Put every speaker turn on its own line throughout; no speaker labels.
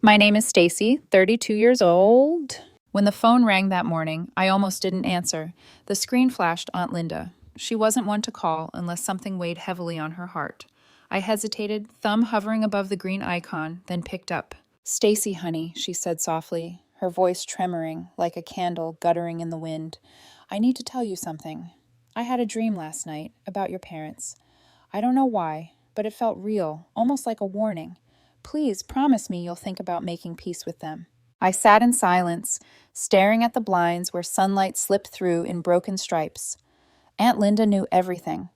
My name is Stacey, 32 years old. When the phone rang that morning, I almost didn't answer. The screen flashed Aunt Linda. She wasn't one to call unless something weighed heavily on her heart. I hesitated, thumb hovering above the green icon, then picked up. "Stacey, honey," she said softly, her voice tremoring like a candle guttering in the wind. "I need to tell you something. I had a dream last night about your parents. I don't know why, but it felt real, almost like a warning. Please promise me you'll think about making peace with them." I sat in silence, staring at the blinds where sunlight slipped through in broken stripes. Aunt Linda knew everything.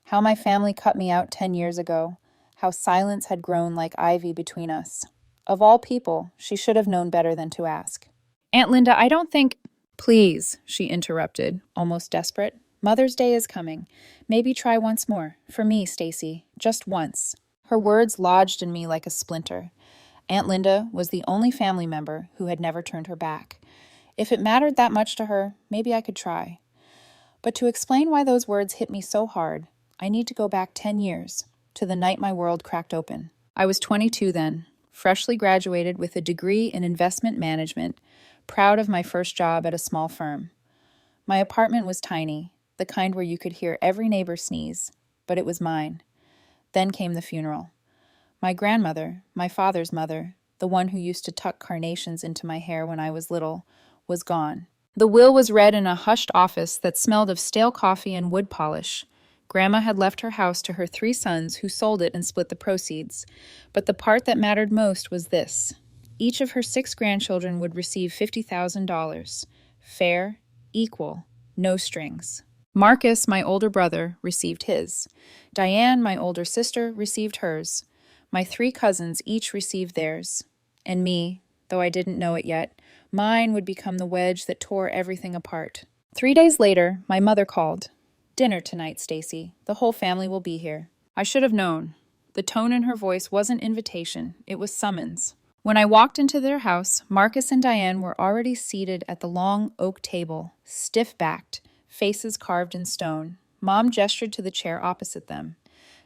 How my family cut me out 10 years ago. How silence had grown like ivy between us. Of all people, she should have known better than to ask. "Aunt Linda, I don't think—" "Please," she interrupted, almost desperate. "Mother's Day is coming. Maybe try once more. For me, Stacey. Just once." Her words lodged in me like a splinter. Aunt Linda was the only family member who had never turned her back. If it mattered that much to her, maybe I could try. But to explain why those words hit me so hard, I need to go back 10 years, to the night my world cracked open. I was 22 then, freshly graduated with a degree in investment management, proud of my first job at a small firm. My apartment was tiny, the kind where you could hear every neighbor sneeze, but it was mine. Then came the funeral. My grandmother, my father's mother, the one who used to tuck carnations into my hair when I was little, was gone. The will was read in a hushed office that smelled of stale coffee and wood polish. Grandma had left her house to her 3 sons who sold it and split the proceeds. But the part that mattered most was this. Each of her 6 grandchildren would receive $50,000. Fair, equal, no strings. Marcus, my older brother, received his. Diane, my older sister, received hers. My 3 cousins each received theirs. And me, though I didn't know it yet, mine would become the wedge that tore everything apart. 3 days later, my mother called. "Dinner tonight, Stacey. The whole family will be here." I should have known. The tone in her voice wasn't invitation, it was summons. When I walked into their house, Marcus and Diane were already seated at the long oak table, stiff-backed, faces carved in stone. Mom gestured to the chair opposite them.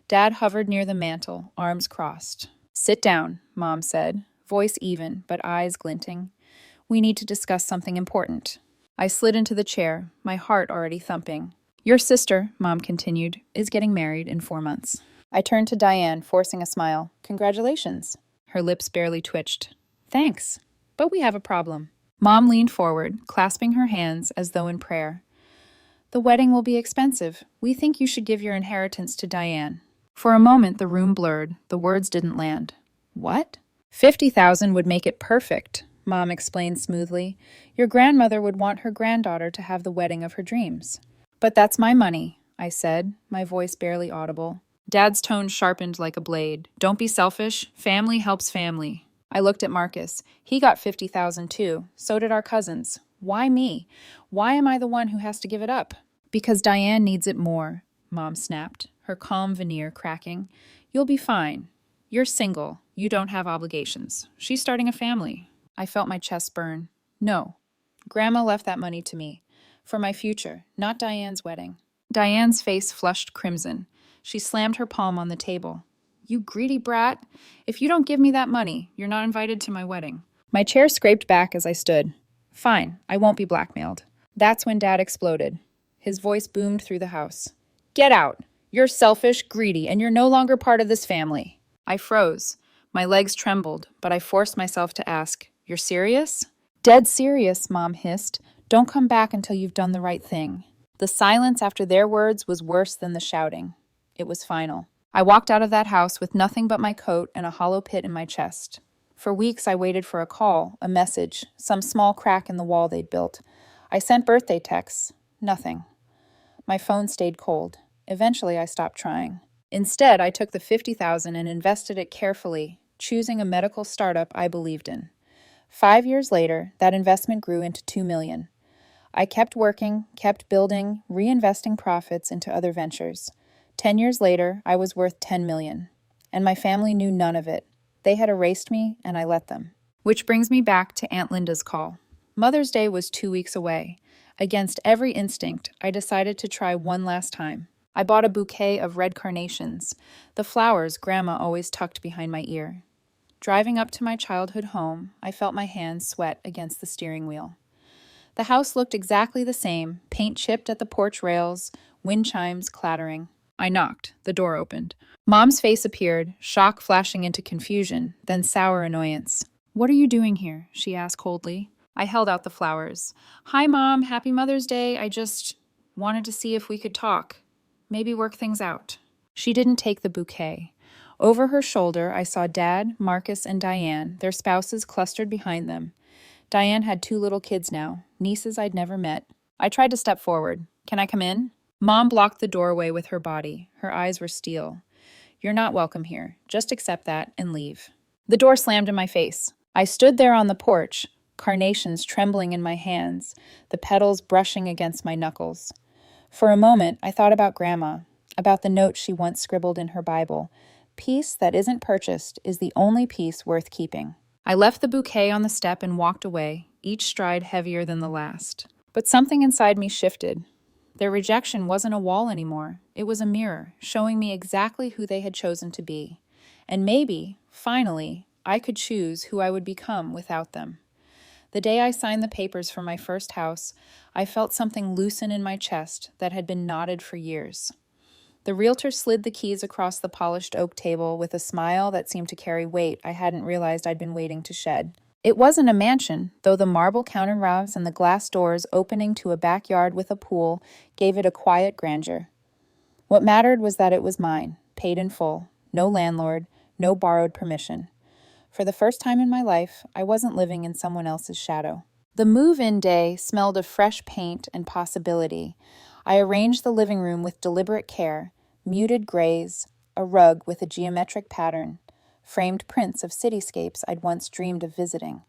Dad hovered near the mantel, arms crossed. "Sit down," Mom said, voice even, but eyes glinting. "We need to discuss something important." I slid into the chair, my heart already thumping. "Your sister," Mom continued, "is getting married in 4 months." I turned to Diane, forcing a smile. "Congratulations." Her lips barely twitched. "Thanks, but we have a problem." Mom leaned forward, clasping her hands as though in prayer. "The wedding will be expensive. We think you should give your inheritance to Diane." For a moment, the room blurred. The words didn't land. "What?" "50,000 would make it perfect," Mom explained smoothly. "Your grandmother would want her granddaughter to have the wedding of her dreams." "But that's my money," I said, my voice barely audible. Dad's tone sharpened like a blade. "Don't be selfish. Family helps family." I looked at Marcus. He got 50,000 too. So did our cousins. Why me? Why am I the one who has to give it up? "Because Diane needs it more," Mom snapped, her calm veneer cracking. "You'll be fine. You're single. You don't have obligations. She's starting a family." I felt my chest burn. No. Grandma left that money to me. For my future, not Diane's wedding. Diane's face flushed crimson. She slammed her palm on the table. "You greedy brat. If you don't give me that money, you're not invited to my wedding." My chair scraped back as I stood. "Fine, I won't be blackmailed." That's when Dad exploded. His voice boomed through the house. "Get out! You're selfish, greedy, and you're no longer part of this family." I froze. My legs trembled, but I forced myself to ask, "You're serious?" "Dead serious," Mom hissed. "Don't come back until you've done the right thing." The silence after their words was worse than the shouting. It was final. I walked out of that house with nothing but my coat and a hollow pit in my chest. For weeks I waited for a call, a message, some small crack in the wall they'd built. I sent birthday texts. Nothing. My phone stayed cold. Eventually I stopped trying. Instead, I took the 50,000 and invested it carefully, choosing a medical startup I believed in. 5 years later, that investment grew into 2 million. I kept working, kept building, reinvesting profits into other ventures. 10 years later, I was worth 10 million. And my family knew none of it. They had erased me, and I let them. Which brings me back to Aunt Linda's call. Mother's Day was 2 weeks away. Against every instinct, I decided to try one last time. I bought a bouquet of red carnations, the flowers Grandma always tucked behind my ear. Driving up to my childhood home, I felt my hands sweat against the steering wheel. The house looked exactly the same, paint chipped at the porch rails, wind chimes clattering. I knocked. The door opened. Mom's face appeared, shock flashing into confusion, then sour annoyance. "What are you doing here?" she asked coldly. I held out the flowers. "Hi, Mom. Happy Mother's Day. I just wanted to see if we could talk. Maybe work things out." She didn't take the bouquet. Over her shoulder, I saw Dad, Marcus, and Diane, their spouses clustered behind them. Diane had 2 little kids now, nieces I'd never met. I tried to step forward. "Can I come in?" Mom blocked the doorway with her body. Her eyes were steel. "You're not welcome here. Just accept that and leave." The door slammed in my face. I stood there on the porch, carnations trembling in my hands, the petals brushing against my knuckles. For a moment, I thought about Grandma, about the note she once scribbled in her Bible. "Peace that isn't purchased is the only peace worth keeping." I left the bouquet on the step and walked away, each stride heavier than the last. But something inside me shifted. Their rejection wasn't a wall anymore. It was a mirror, showing me exactly who they had chosen to be. And maybe, finally, I could choose who I would become without them. The day I signed the papers for my first house, I felt something loosen in my chest that had been knotted for years. The realtor slid the keys across the polished oak table with a smile that seemed to carry weight I hadn't realized I'd been waiting to shed. It wasn't a mansion, though the marble counter-rails and the glass doors opening to a backyard with a pool gave it a quiet grandeur. What mattered was that it was mine, paid in full, no landlord, no borrowed permission. For the first time in my life, I wasn't living in someone else's shadow. The move-in day smelled of fresh paint and possibility. I arranged the living room with deliberate care, muted grays, a rug with a geometric pattern, framed prints of cityscapes I'd once dreamed of visiting.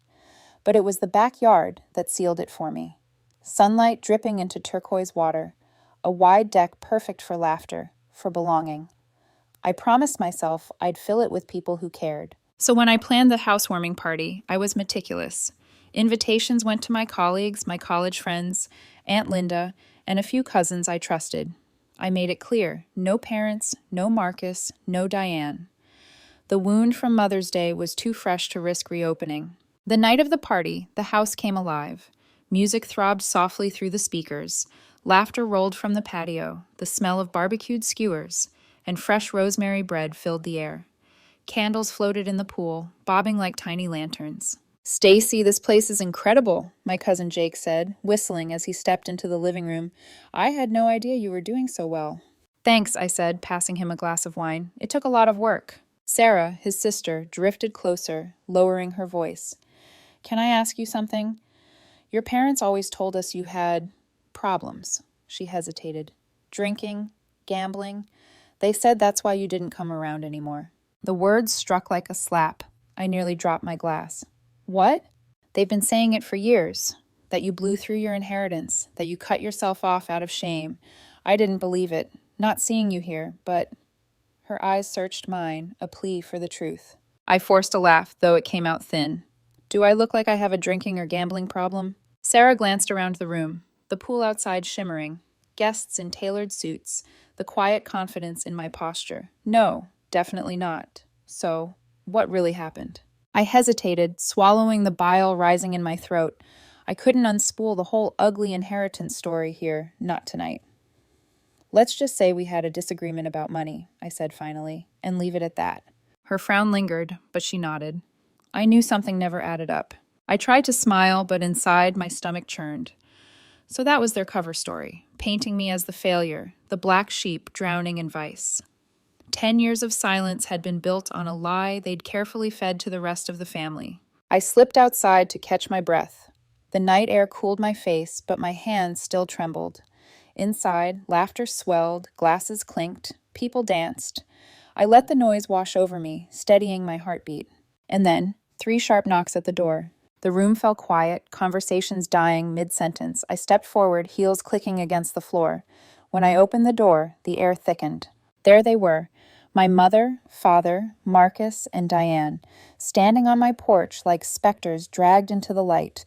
But it was the backyard that sealed it for me. Sunlight dripping into turquoise water, a wide deck perfect for laughter, for belonging. I promised myself I'd fill it with people who cared. So when I planned the housewarming party, I was meticulous. Invitations went to my colleagues, my college friends, Aunt Linda, and a few cousins I trusted. I made it clear, no parents, no Marcus, no Diane. The wound from Mother's Day was too fresh to risk reopening. The night of the party, the house came alive. Music throbbed softly through the speakers. Laughter rolled from the patio. The smell of barbecued skewers and fresh rosemary bread filled the air. Candles floated in the pool, bobbing like tiny lanterns. "Stacey, this place is incredible," my cousin Jake said, whistling as he stepped into the living room. "I had no idea you were doing so well." "Thanks," I said, passing him a glass of wine. "It took a lot of work." Sarah, his sister, drifted closer, lowering her voice. "Can I ask you something? Your parents always told us you had problems." She hesitated. "Drinking, gambling. They said that's why you didn't come around anymore." The words struck like a slap. I nearly dropped my glass. "What?" "They've been saying it for years. That you blew through your inheritance, that you cut yourself off out of shame. I didn't believe it, not seeing you here, but..." Her eyes searched mine, a plea for the truth. I forced a laugh, though it came out thin. "Do I look like I have a drinking or gambling problem?" Sarah glanced around the room, the pool outside shimmering, guests in tailored suits, the quiet confidence in my posture. "No, definitely not. So, what really happened?" I hesitated, swallowing the bile rising in my throat. I couldn't unspool the whole ugly inheritance story here, not tonight. "Let's just say we had a disagreement about money," I said finally, "and leave it at that." Her frown lingered, but she nodded. I knew something never added up. I tried to smile, but inside my stomach churned. So that was their cover story, painting me as the failure, the black sheep drowning in vice. 10 years of silence had been built on a lie they'd carefully fed to the rest of the family. I slipped outside to catch my breath. The night air cooled my face, but my hands still trembled. Inside, laughter swelled, glasses clinked, people danced. I let the noise wash over me, steadying my heartbeat. And then, 3 sharp knocks at the door. The room fell quiet, conversations dying mid-sentence. I stepped forward, heels clicking against the floor. When I opened the door, the air thickened. There they were, my mother, father, Marcus, and Diane, standing on my porch like specters dragged into the light.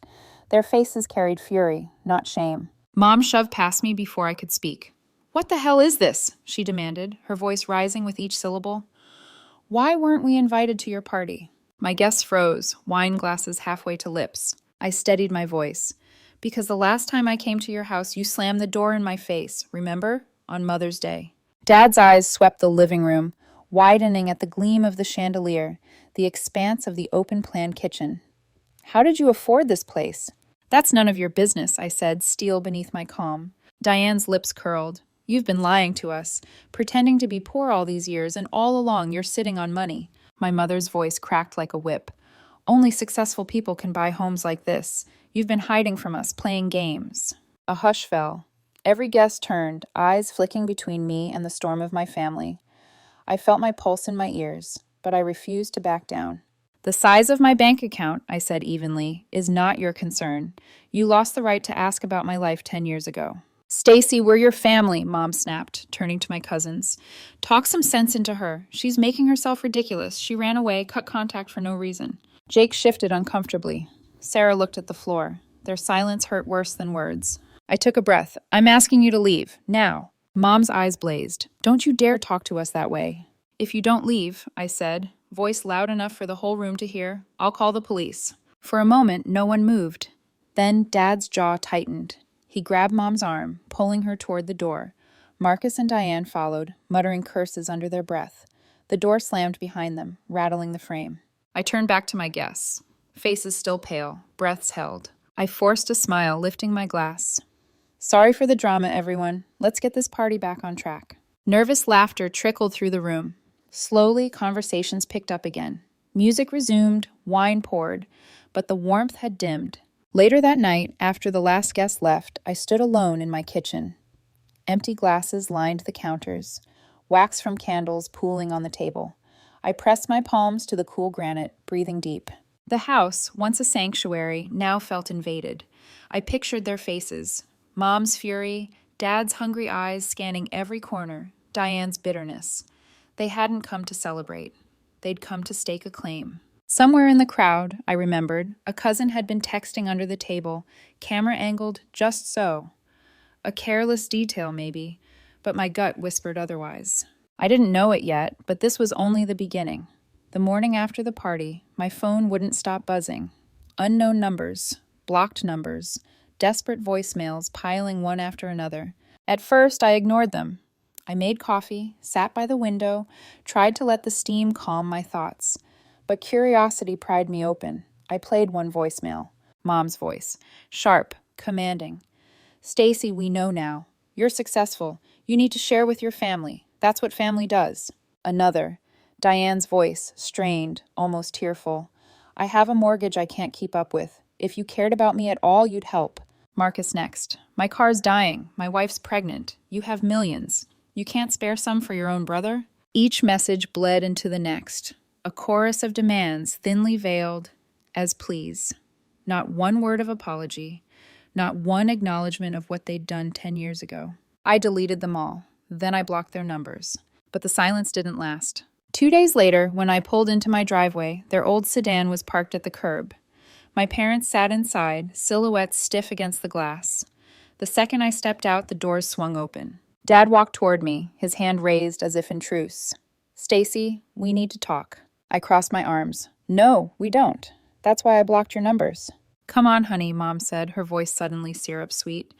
Their faces carried fury, not shame. Mom shoved past me before I could speak. "What the hell is this?" she demanded, her voice rising with each syllable. "Why weren't we invited to your party?" My guess froze, wine glasses halfway to lips. I steadied my voice. Because the last time I came to your house, you slammed the door in my face, remember? On Mother's Day. Dad's eyes swept the living room, widening at the gleam of the chandelier, the expanse of the open-plan kitchen. How did you afford this place? That's none of your business, I said, steel beneath my calm. Diane's lips curled. You've been lying to us, pretending to be poor all these years, and all along you're sitting on money. My mother's voice cracked like a whip. Only successful people can buy homes like this. You've been hiding from us, playing games. A hush fell. Every guest turned, eyes flicking between me and the storm of my family. I felt my pulse in my ears, but I refused to back down. The size of my bank account, I said evenly, is not your concern. You lost the right to ask about my life 10 years ago. Stacey, we're your family, Mom snapped, turning to my cousins. Talk some sense into her. She's making herself ridiculous. She ran away, cut contact for no reason. Jake shifted uncomfortably. Sarah looked at the floor. Their silence hurt worse than words. I took a breath. I'm asking you to leave. Now. Mom's eyes blazed. Don't you dare talk to us that way. If you don't leave, I said, voice loud enough for the whole room to hear, I'll call the police. For a moment, no one moved. Then Dad's jaw tightened. He grabbed Mom's arm, pulling her toward the door. Marcus and Diane followed, muttering curses under their breath. The door slammed behind them, rattling the frame. I turned back to my guests. Faces still pale, breaths held. I forced a smile, lifting my glass. Sorry for the drama, everyone. Let's get this party back on track. Nervous laughter trickled through the room. Slowly, conversations picked up again. Music resumed, wine poured, but the warmth had dimmed. Later that night, after the last guest left, I stood alone in my kitchen. Empty glasses lined the counters, wax from candles pooling on the table. I pressed my palms to the cool granite, breathing deep. The house, once a sanctuary, now felt invaded. I pictured their faces. Mom's fury, Dad's hungry eyes scanning every corner, Diane's bitterness. They hadn't come to celebrate. They'd come to stake a claim. Somewhere in the crowd, I remembered, a cousin had been texting under the table, camera angled just so. A careless detail, maybe, but my gut whispered otherwise. I didn't know it yet, but this was only the beginning. The morning after the party, my phone wouldn't stop buzzing. Unknown numbers, blocked numbers, desperate voicemails piling one after another. At first, I ignored them. I made coffee, sat by the window, tried to let the steam calm my thoughts. But curiosity pried me open. I played one voicemail. Mom's voice. Sharp, commanding. Stacey, we know now. You're successful. You need to share with your family. That's what family does. Another. Diane's voice, strained, almost tearful. I have a mortgage I can't keep up with. If you cared about me at all, you'd help. Marcus next. My car's dying. My wife's pregnant. You have millions. You can't spare some for your own brother? Each message bled into the next. A chorus of demands thinly veiled as pleas. Not one word of apology. Not one acknowledgement of what they'd done 10 years ago. I deleted them all. Then I blocked their numbers. But the silence didn't last. 2 days later, when I pulled into my driveway, their old sedan was parked at the curb. My parents sat inside, silhouettes stiff against the glass. The second I stepped out, the doors swung open. Dad walked toward me, his hand raised as if in truce. Stacey, we need to talk. I crossed my arms. No, we don't. That's why I blocked your numbers. Come on, honey, Mom said, her voice suddenly syrup-sweet.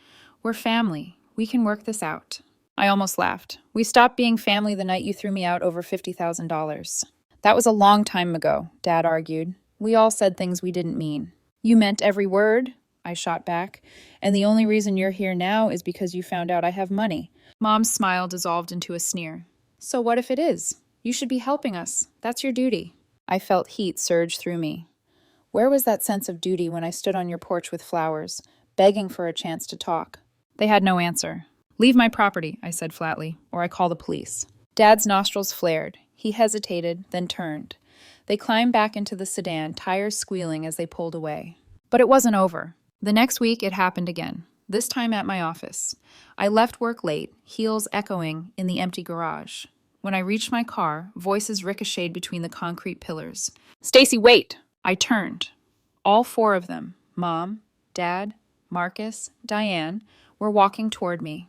We're family. We can work this out. I almost laughed. We stopped being family the night you threw me out over $50,000. That was a long time ago, Dad argued. We all said things we didn't mean. You meant every word, I shot back, and the only reason you're here now is because you found out I have money. Mom's smile dissolved into a sneer. So what if it is? You should be helping us. That's your duty. I felt heat surge through me. Where was that sense of duty when I stood on your porch with flowers, begging for a chance to talk? They had no answer. Leave my property, I said flatly, or I call the police. Dad's nostrils flared. He hesitated, then turned. They climbed back into the sedan, tires squealing as they pulled away. But it wasn't over. The next week, it happened again, this time at my office. I left work late, heels echoing in the empty garage. When I reached my car, voices ricocheted between the concrete pillars. Stacey, wait! I turned. All four of them, Mom, Dad, Marcus, Diane, were walking toward me.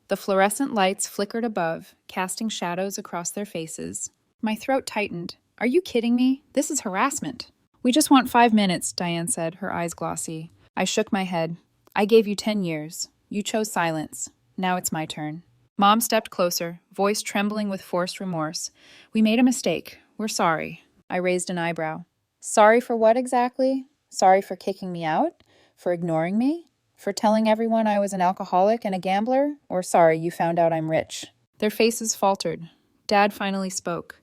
The fluorescent lights flickered above, casting shadows across their faces. My throat tightened. Are you kidding me? This is harassment. We just want 5 minutes, Diane said, her eyes glossy. I shook my head. I gave you 10 years. You chose silence. Now it's my turn. Mom stepped closer, voice trembling with forced remorse. We made a mistake. We're sorry. I raised an eyebrow. Sorry for what exactly? Sorry for kicking me out? For ignoring me? For telling everyone I was an alcoholic and a gambler? Or sorry you found out I'm rich? Their faces faltered. Dad finally spoke.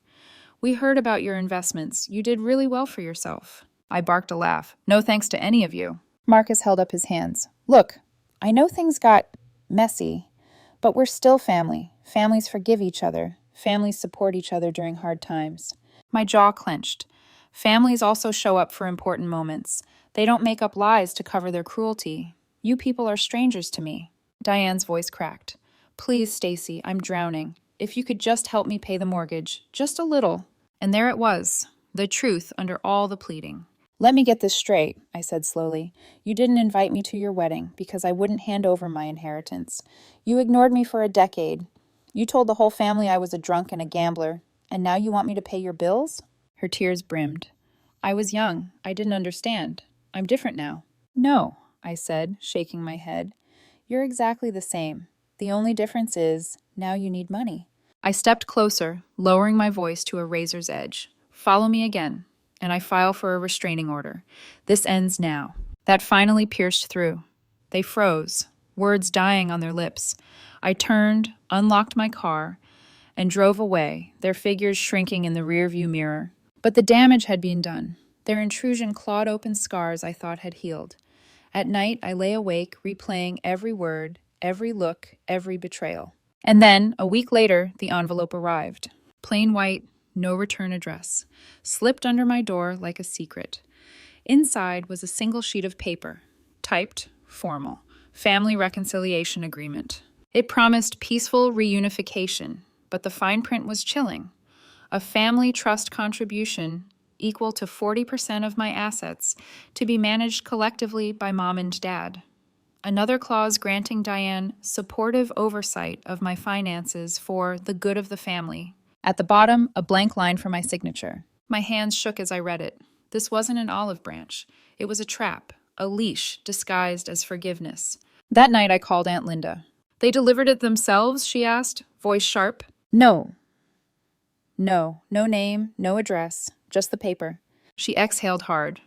We heard about your investments. You did really well for yourself. I barked a laugh. No thanks to any of you. Marcus held up his hands. Look, I know things got messy, but we're still family. Families forgive each other. Families support each other during hard times. My jaw clenched. Families also show up for important moments. They don't make up lies to cover their cruelty. You people are strangers to me. Diane's voice cracked. Please, Stacey, I'm drowning. If you could just help me pay the mortgage. Just a little. And there it was. The truth under all the pleading. Let me get this straight, I said slowly. You didn't invite me to your wedding because I wouldn't hand over my inheritance. You ignored me for a decade. You told the whole family I was a drunk and a gambler. And now you want me to pay your bills? Her tears brimmed. I was young. I didn't understand. I'm different now. No, I said, shaking my head. You're exactly the same. The only difference is, now you need money. I stepped closer, lowering my voice to a razor's edge. Follow me again, and I file for a restraining order. This ends now. That finally pierced through. They froze, words dying on their lips. I turned, unlocked my car, and drove away, their figures shrinking in the rearview mirror. But the damage had been done. Their intrusion clawed open scars I thought had healed. At night, I lay awake, replaying every word, every look, every betrayal. And then, a week later, the envelope arrived. Plain white, no return address. Slipped under my door like a secret. Inside was a single sheet of paper. Typed, formal. Family reconciliation agreement. It promised peaceful reunification, but the fine print was chilling. A family trust contribution equal to 40% of my assets to be managed collectively by Mom and Dad. Another clause granting Diane supportive oversight of my finances for the good of the family. At the bottom, a blank line for my signature. My hands shook as I read it. This wasn't an olive branch. It was a trap, a leash disguised as forgiveness. That night I called Aunt Linda. They delivered it themselves, she asked, voice sharp. No, no name, no address, just the paper. She exhaled hard.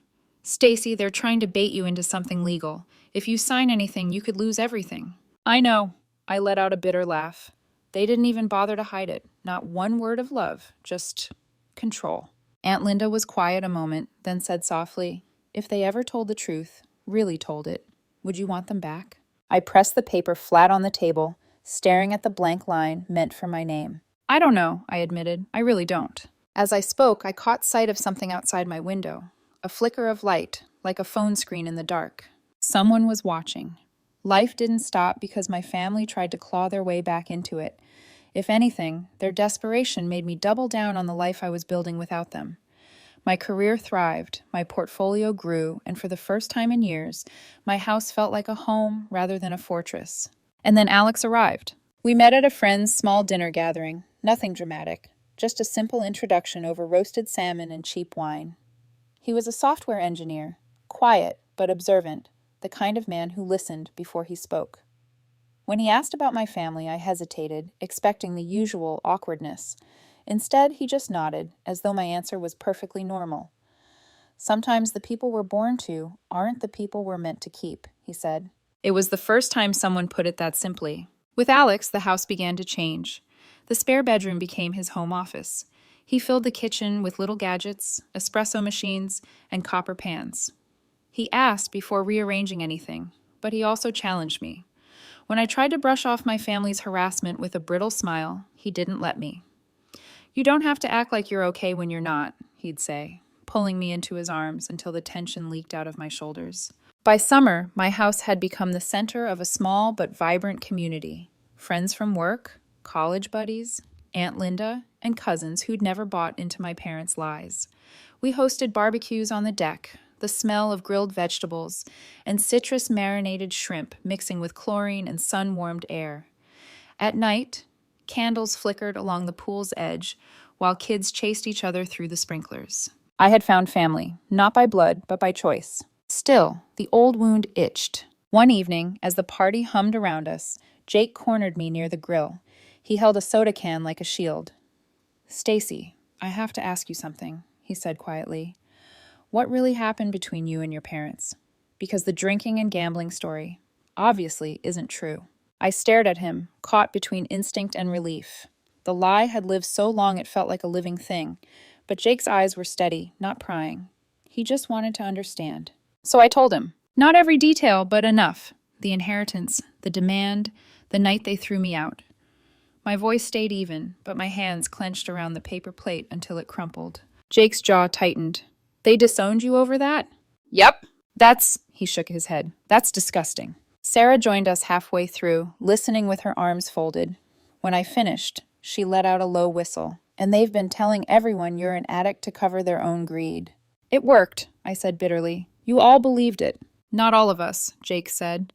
Stacey, they're trying to bait you into something legal. If you sign anything, you could lose everything. I know. I let out a bitter laugh. They didn't even bother to hide it. Not one word of love, just control. Aunt Linda was quiet a moment, then said softly, if they ever told the truth, really told it, would you want them back? I pressed the paper flat on the table, staring at the blank line meant for my name. I don't know, I admitted. I really don't. As I spoke, I caught sight of something outside my window. A flicker of light, like a phone screen in the dark. Someone was watching. Life didn't stop because my family tried to claw their way back into it. If anything, their desperation made me double down on the life I was building without them. My career thrived, my portfolio grew, and for the first time in years, my house felt like a home rather than a fortress. And then Alex arrived. We met at a friend's small dinner gathering. Nothing dramatic, just a simple introduction over roasted salmon and cheap wine. He was a software engineer, quiet but observant, the kind of man who listened before he spoke. When he asked about my family, I hesitated, expecting the usual awkwardness. Instead, he just nodded, as though my answer was perfectly normal. Sometimes the people we're born to aren't the people we're meant to keep, he said. It was the first time someone put it that simply. With Alex, the house began to change. The spare bedroom became his home office. He filled the kitchen with little gadgets, espresso machines, and copper pans. He asked before rearranging anything, but he also challenged me. When I tried to brush off my family's harassment with a brittle smile, he didn't let me. You don't have to act like you're okay when you're not, he'd say, pulling me into his arms until the tension leaked out of my shoulders. By summer, my house had become the center of a small but vibrant community. Friends from work, college buddies, Aunt Linda, and cousins who'd never bought into my parents' lies. We hosted barbecues on the deck, the smell of grilled vegetables, and citrus-marinated shrimp mixing with chlorine and sun-warmed air. At night, candles flickered along the pool's edge, while kids chased each other through the sprinklers. I had found family, not by blood, but by choice. Still, the old wound itched. One evening, as the party hummed around us, Jake cornered me near the grill. He held a soda can like a shield. "Stacey, I have to ask you something," he said quietly. "What really happened between you and your parents? Because the drinking and gambling story obviously isn't true." I stared at him, caught between instinct and relief. The lie had lived so long it felt like a living thing, but Jake's eyes were steady, not prying. He just wanted to understand. So I told him. Not every detail, but enough. The inheritance, the demand, the night they threw me out. My voice stayed even, but my hands clenched around the paper plate until it crumpled. Jake's jaw tightened. "They disowned you over that?" "Yep." He shook his head. "That's disgusting." Sarah joined us halfway through, listening with her arms folded. When I finished, she let out a low whistle. "And they've been telling everyone you're an addict to cover their own greed." "It worked," I said bitterly. "You all believed it." "Not all of us," Jake said.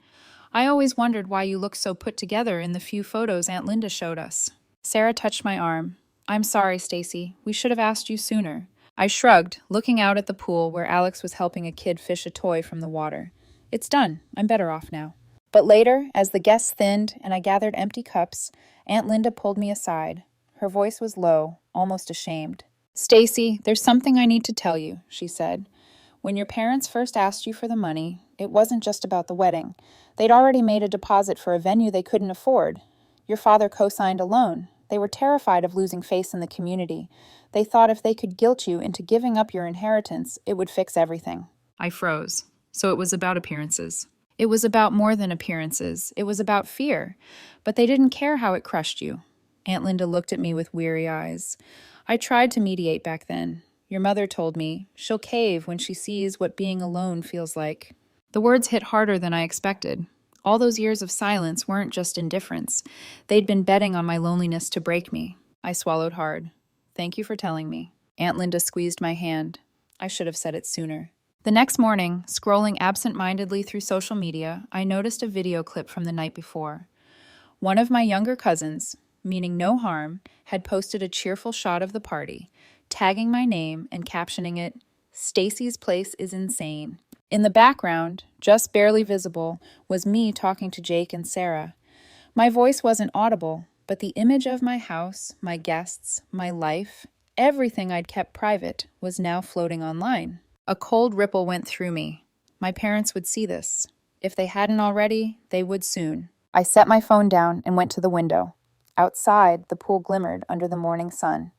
"I always wondered why you looked so put together in the few photos Aunt Linda showed us." Sarah touched my arm. "I'm sorry, Stacey. We should have asked you sooner." I shrugged, looking out at the pool where Alex was helping a kid fish a toy from the water. "It's done. I'm better off now." But later, as the guests thinned and I gathered empty cups, Aunt Linda pulled me aside. Her voice was low, almost ashamed. "Stacey, there's something I need to tell you," she said. "When your parents first asked you for the money, it wasn't just about the wedding. They'd already made a deposit for a venue they couldn't afford. Your father co-signed a loan. They were terrified of losing face in the community. They thought if they could guilt you into giving up your inheritance, it would fix everything." I froze. So it was about appearances. It was about more than appearances. It was about fear. But they didn't care how it crushed you. Aunt Linda looked at me with weary eyes. "I tried to mediate back then. Your mother told me she'll cave when she sees what being alone feels like." The words hit harder than I expected. All those years of silence weren't just indifference. They'd been betting on my loneliness to break me. I swallowed hard. "Thank you for telling me." Aunt Linda squeezed my hand. I should have said it sooner. The next morning, scrolling absent-mindedly through social media, I noticed a video clip from the night before. One of my younger cousins, meaning no harm, had posted a cheerful shot of the party, tagging my name and captioning it, "Stacey's place is insane." In the background, just barely visible, was me talking to Jake and Sarah. My voice wasn't audible, but the image of my house, my guests, my life, everything I'd kept private, was now floating online. A cold ripple went through me. My parents would see this. If they hadn't already, they would soon. I set my phone down and went to the window. Outside, the pool glimmered under the morning sun.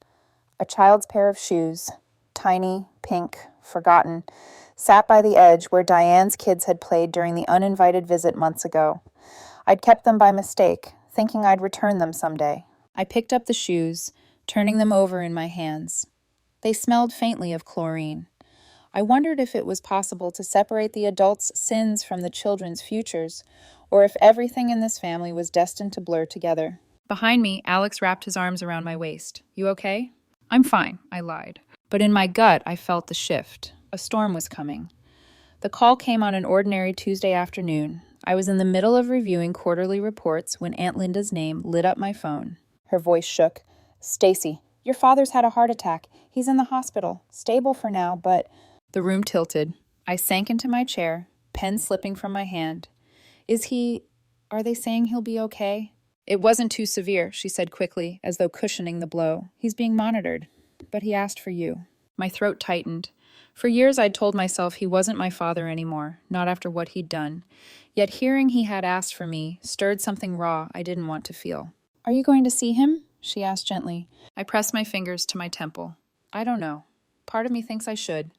A child's pair of shoes, tiny, pink, forgotten, sat by the edge where Diane's kids had played during the uninvited visit months ago. I'd kept them by mistake, thinking I'd return them someday. I picked up the shoes, turning them over in my hands. They smelled faintly of chlorine. I wondered if it was possible to separate the adults' sins from the children's futures, or if everything in this family was destined to blur together. Behind me, Alex wrapped his arms around my waist. "You okay?" "I'm fine," I lied. But in my gut, I felt the shift. A storm was coming. The call came on an ordinary Tuesday afternoon. I was in the middle of reviewing quarterly reports when Aunt Linda's name lit up my phone. Her voice shook. "Stacey, your father's had a heart attack. He's in the hospital. Stable for now, but..." The room tilted. I sank into my chair, pen slipping from my hand. Are they saying he'll be okay?" "It wasn't too severe," she said quickly, as though cushioning the blow. "He's being monitored. But he asked for you." My throat tightened. For years I'd told myself he wasn't my father anymore, not after what he'd done. Yet hearing he had asked for me stirred something raw I didn't want to feel. "Are you going to see him?" she asked gently. I pressed my fingers to my temple. "I don't know. Part of me thinks I should.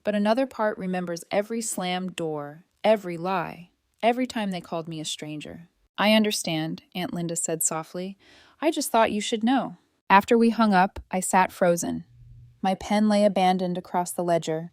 But another part remembers every slammed door, every lie, every time they called me a stranger." "I understand," Aunt Linda said softly. "I just thought you should know." After we hung up, I sat frozen. My pen lay abandoned across the ledger.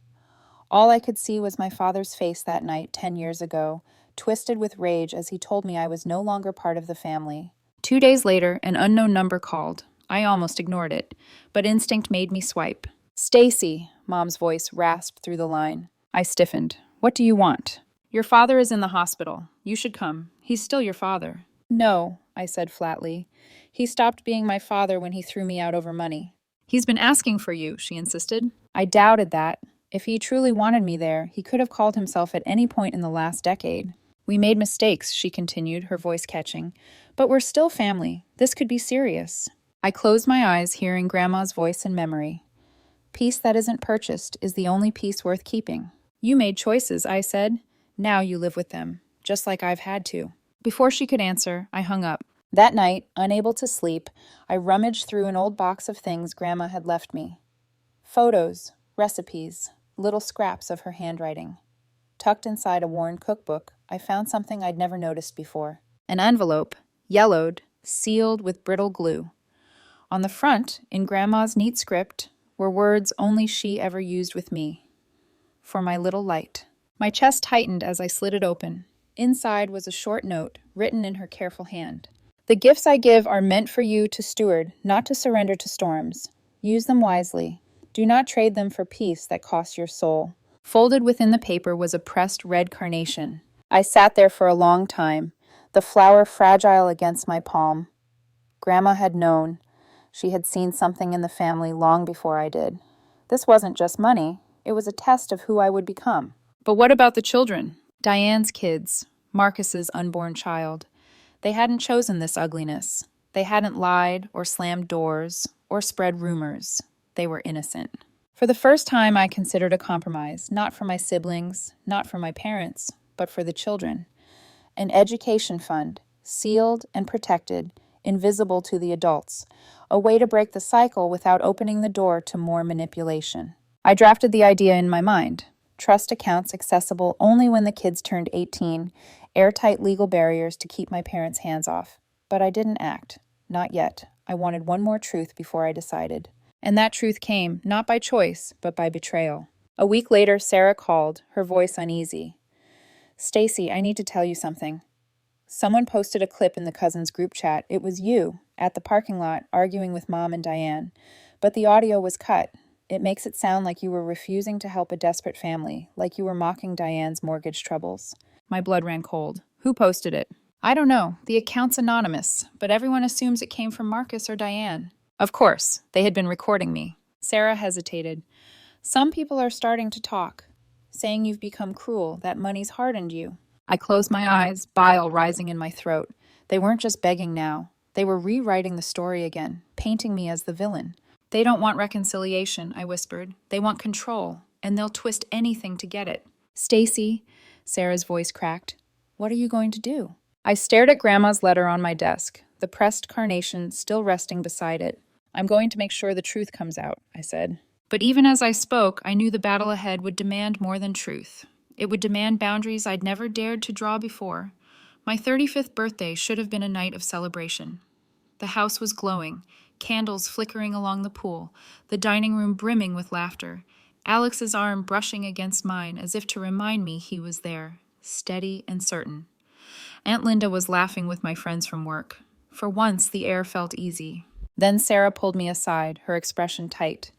All I could see was my father's face that night 10 years ago, twisted with rage as he told me I was no longer part of the family. 2 days later, an unknown number called. I almost ignored it, but instinct made me swipe. "Stacey," Mom's voice rasped through the line. I stiffened. "What do you want?" "Your father is in the hospital. You should come. He's still your father." "No," I said flatly. "He stopped being my father when he threw me out over money." He's been asking for you, she insisted. I doubted that. If he truly wanted me there, he could have called himself at any point in the last decade. We made mistakes, she continued, her voice catching. But we're still family. This could be serious. I closed my eyes, hearing Grandma's voice in memory. Peace that isn't purchased is the only peace worth keeping. You made choices, I said. Now you live with them, just like I've had to. Before she could answer, I hung up. That night, unable to sleep, I rummaged through an old box of things Grandma had left me. Photos, recipes, little scraps of her handwriting. Tucked inside a worn cookbook, I found something I'd never noticed before. An envelope, yellowed, sealed with brittle glue. On the front, in Grandma's neat script, were words only she ever used with me. For my little light. My chest tightened as I slid it open. Inside was a short note, written in her careful hand. The gifts I give are meant for you to steward, not to surrender to storms. Use them wisely. Do not trade them for peace that costs your soul. Folded within the paper was a pressed red carnation. I sat there for a long time, the flower fragile against my palm. Grandma had known. She had seen something in the family long before I did. This wasn't just money. It was a test of who I would become. But what about the children? Diane's kids, Marcus's unborn child. They hadn't chosen this ugliness. They hadn't lied or slammed doors or spread rumors. They were innocent. For the first time, I considered a compromise, not for my siblings, not for my parents, but for the children. An education fund, sealed and protected, invisible to the adults, a way to break the cycle without opening the door to more manipulation. I drafted the idea in my mind. Trust accounts accessible only when the kids turned 18, airtight legal barriers to keep my parents' hands off. But I didn't act. Not yet. I wanted one more truth before I decided. And that truth came, not by choice, but by betrayal. A week later, Sarah called, her voice uneasy. Stacey, I need to tell you something. Someone posted a clip in the cousins group chat. It was you, at the parking lot, arguing with Mom and Diane. But the audio was cut. It makes it sound like you were refusing to help a desperate family, like you were mocking Diane's mortgage troubles. My blood ran cold. Who posted it? I don't know. The account's anonymous, but everyone assumes it came from Marcus or Diane. Of course, they had been recording me. Sarah hesitated. Some people are starting to talk, saying you've become cruel, that money's hardened you. I closed my eyes, bile rising in my throat. They weren't just begging now. They were rewriting the story again, painting me as the villain. They don't want reconciliation, I whispered. They want control, and they'll twist anything to get it. Stacey, Sarah's voice cracked. What are you going to do? I stared at Grandma's letter on my desk, the pressed carnation still resting beside it. I'm going to make sure the truth comes out, I said. But even as I spoke, I knew the battle ahead would demand more than truth. It would demand boundaries I'd never dared to draw before. My 35th birthday should have been a night of celebration. The house was glowing, candles flickering along the pool, the dining room brimming with laughter, Alex's arm brushing against mine as if to remind me he was there, steady and certain. Aunt Linda was laughing with my friends from work. For once, the air felt easy. Then Sarah pulled me aside, her expression tight.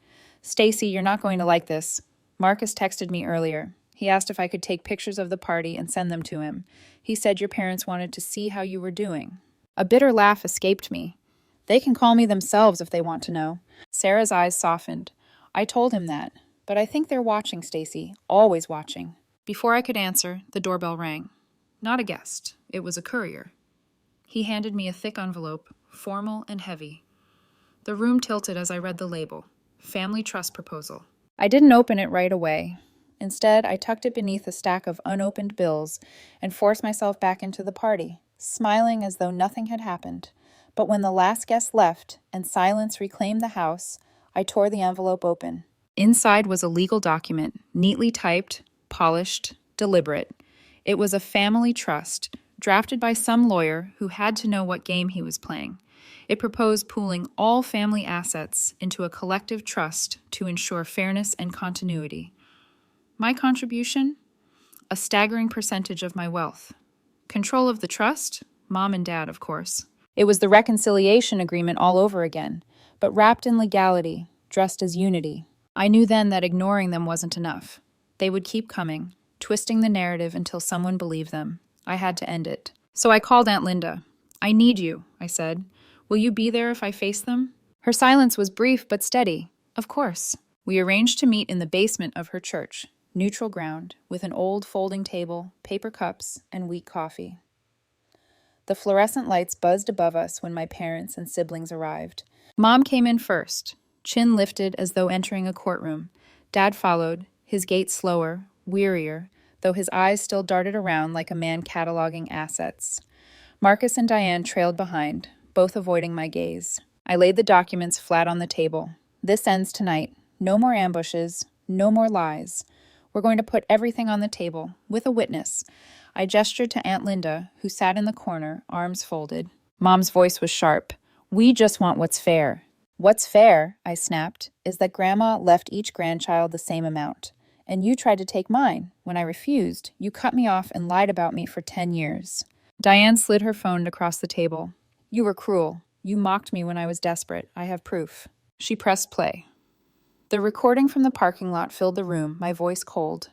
Stacey, you're not going to like this. Marcus texted me earlier. He asked if I could take pictures of the party and send them to him. He said your parents wanted to see how you were doing. A bitter laugh escaped me. They can call me themselves if they want to know. Sarah's eyes softened. I told him that. But I think they're watching, Stacey. Always watching. Before I could answer, the doorbell rang. Not a guest. It was a courier. He handed me a thick envelope, formal and heavy. The room tilted as I read the label. Family Trust Proposal. I didn't open it right away. Instead, I tucked it beneath a stack of unopened bills and forced myself back into the party, smiling as though nothing had happened. But when the last guest left and silence reclaimed the house, I tore the envelope open. Inside was a legal document, neatly typed, polished, deliberate. It was a family trust, drafted by some lawyer who had to know what game he was playing. It proposed pooling all family assets into a collective trust to ensure fairness and continuity. My contribution? A staggering percentage of my wealth. Control of the trust? Mom and Dad, of course. It was the reconciliation agreement all over again, but wrapped in legality, dressed as unity. I knew then that ignoring them wasn't enough. They would keep coming, twisting the narrative until someone believed them. I had to end it. So I called Aunt Linda. I need you, I said. Will you be there if I face them? Her silence was brief but steady. Of course. We arranged to meet in the basement of her church, neutral ground, with an old folding table, paper cups, and weak coffee. The fluorescent lights buzzed above us when my parents and siblings arrived. Mom came in first, chin lifted as though entering a courtroom. Dad followed, his gait slower, wearier, though his eyes still darted around like a man cataloging assets. Marcus and Diane trailed behind, both avoiding my gaze. I laid the documents flat on the table. This ends tonight. No more ambushes, no more lies. We're going to put everything on the table, with a witness. I gestured to Aunt Linda, who sat in the corner, arms folded. Mom's voice was sharp. We just want what's fair. What's fair, I snapped, is that Grandma left each grandchild the same amount. And you tried to take mine. When I refused, you cut me off and lied about me for 10 years. Diane slid her phone across the table. You were cruel. You mocked me when I was desperate. I have proof. She pressed play. The recording from the parking lot filled the room, my voice cold.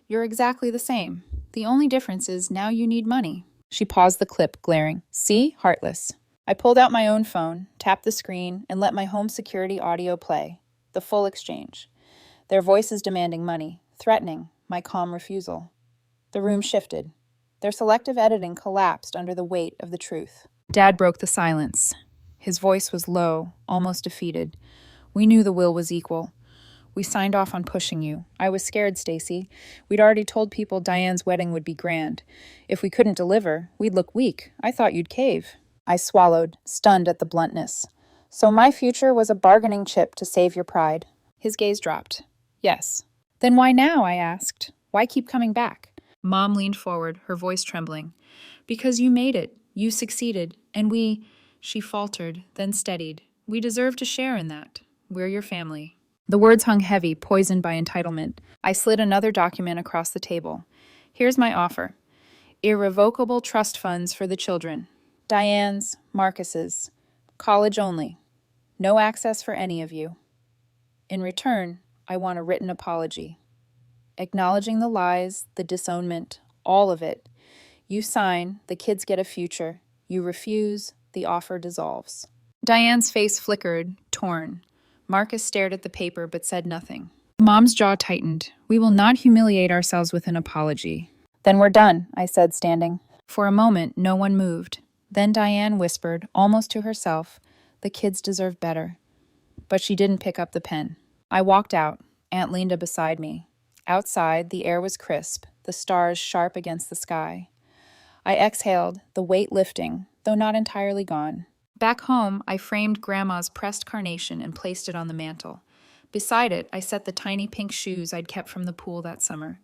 You're exactly the same. The only difference is now you need money. She paused the clip, glaring. See? Heartless. I pulled out my own phone, tapped the screen, and let my home security audio play. The full exchange. Their voices demanding money, threatening, my calm refusal. The room shifted. Their selective editing collapsed under the weight of the truth. Dad broke the silence. His voice was low, almost defeated. We knew the will was equal. We signed off on pushing you. I was scared, Stacey. We'd already told people Diane's wedding would be grand. If we couldn't deliver, we'd look weak. I thought you'd cave. I swallowed, stunned at the bluntness. So my future was a bargaining chip to save your pride. His gaze dropped. Yes. Then why now, I asked. Why keep coming back? Mom leaned forward, her voice trembling. Because you made it. You succeeded. And we... She faltered, then steadied. We deserve to share in that. We're your family. The words hung heavy, poisoned by entitlement. I slid another document across the table. Here's my offer. Irrevocable trust funds for the children. Diane's, Marcus's. College only. No access for any of you. In return, I want a written apology. Acknowledging the lies, the disownment, all of it. You sign, the kids get a future. You refuse, the offer dissolves. Diane's face flickered, torn. Marcus stared at the paper but said nothing. Mom's jaw tightened. We will not humiliate ourselves with an apology. Then we're done, I said, standing. For a moment, no one moved. Then Diane whispered, almost to herself, the kids deserve better. But she didn't pick up the pen. I walked out, Aunt Linda beside me. Outside, the air was crisp, the stars sharp against the sky. I exhaled, the weight lifting, though not entirely gone. Back home, I framed Grandma's pressed carnation and placed it on the mantel. Beside it, I set the tiny pink shoes I'd kept from the pool that summer.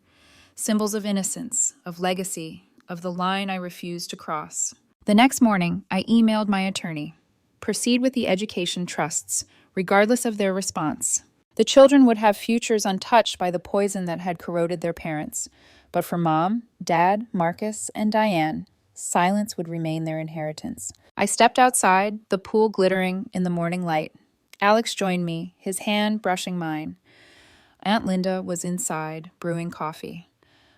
Symbols of innocence, of legacy, of the line I refused to cross. The next morning, I emailed my attorney. Proceed with the education trusts, regardless of their response. The children would have futures untouched by the poison that had corroded their parents. But for Mom, Dad, Marcus, and Diane, silence would remain their inheritance. I stepped outside, the pool glittering in the morning light. Alex joined me, his hand brushing mine. Aunt Linda was inside, brewing coffee.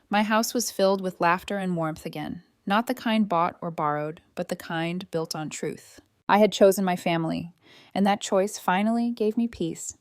My house was filled with laughter and warmth again, not the kind bought or borrowed, but the kind built on truth. I had chosen my family, and that choice finally gave me peace.